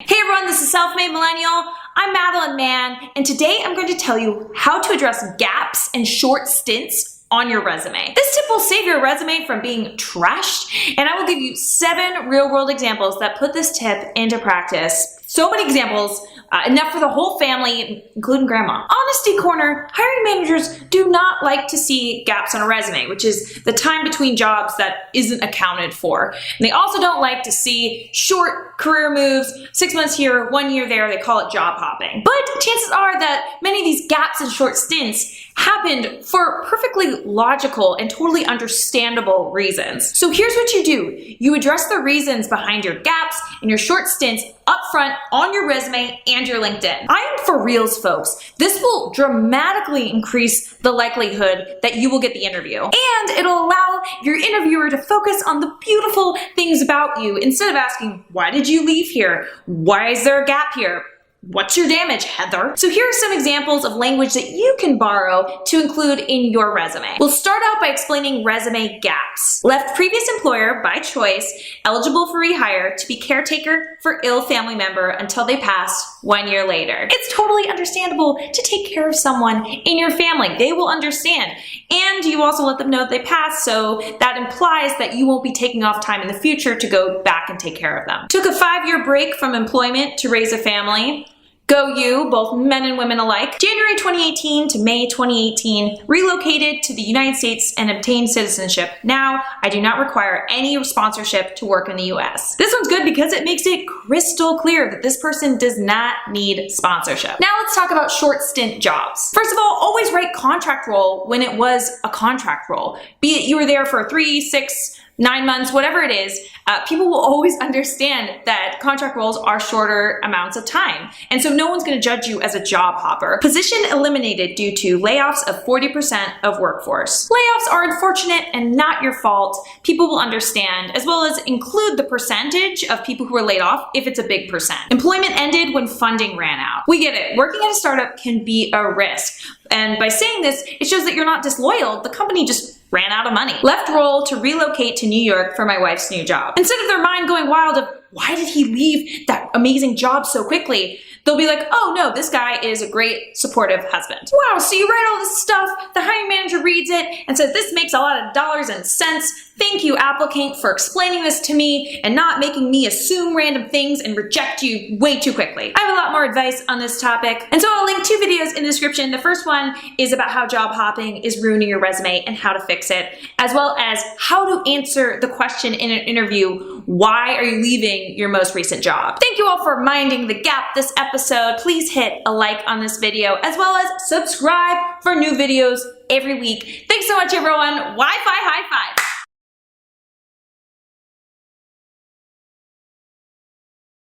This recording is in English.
Hey everyone, this is Self-Made Millennial. I'm Madeline Mann, and today I'm going to tell you how to address gaps and short stints on your resume. This tip will save your resume from being trashed, and I will give you 7 real-world examples that put this tip into practice. So many examples, enough for the whole family, including grandma. Honesty corner, hiring managers do not like to see gaps on a resume, which is the time between jobs that isn't accounted for. And they also don't like to see short career moves, 6 months here, 1 year there, they call it job hopping. But chances are that many of these gaps and short stints happened for perfectly logical and totally understandable reasons. So here's what you do. You address the reasons behind your gaps and your short stints up front on your resume and your LinkedIn. I am for reals, folks. This will dramatically increase the likelihood that you will get the interview. And it'll allow your interviewer to focus on the beautiful things about you instead of asking, why did you leave here? Why is there a gap here? What's your damage, Heather? So here are some examples of language that you can borrow to include in your resume. We'll start out by explaining resume gaps. Left previous employer by choice, eligible for rehire to be caretaker for ill family member until they pass 1 year later. It's totally understandable to take care of someone in your family. They will understand. And you also let them know that they passed, so that implies that you won't be taking off time in the future to go back and take care of them. Took a 5-year break from employment to raise a family. Go you, both men and women alike. January 2018 to May 2018, relocated to the United States and obtained citizenship. Now, I do not require any sponsorship to work in the US. This one's good because it makes it crystal clear that this person does not need sponsorship. Now let's talk about short stint jobs. First of all, always write contract role when it was a contract role. Be it you were there for 3, 6, 9 months, whatever it is, people will always understand that contract roles are shorter amounts of time. And so no one's gonna judge you as a job hopper. Position eliminated due to layoffs of 40% of workforce. Layoffs are unfortunate and not your fault. People will understand, as well as include the percentage of people who were laid off if it's a big percent. Employment ended when funding ran out. We get it, working at a startup can be a risk. And by saying this, it shows that you're not disloyal. The company just ran out of money. Left role to relocate to New York for my wife's new job. Instead of their mind going wild of, why did he leave that amazing job so quickly? They'll be like, oh no, this guy is a great supportive husband. Wow, so you write all this stuff, the hiring manager reads it and says, this makes a lot of dollars and cents. Thank you, applicant, for explaining this to me and not making me assume random things and reject you way too quickly. I have a lot more advice on this topic, and so I'll link 2 videos in the description. The first one is about how job hopping is ruining your resume and how to fix it, as well as how to answer the question in an interview, why are you leaving your most recent job? Thank you all for minding the gap this episode. Please hit a like on this video, as well as subscribe for new videos every week. Thanks so much, everyone. Wi-Fi high five.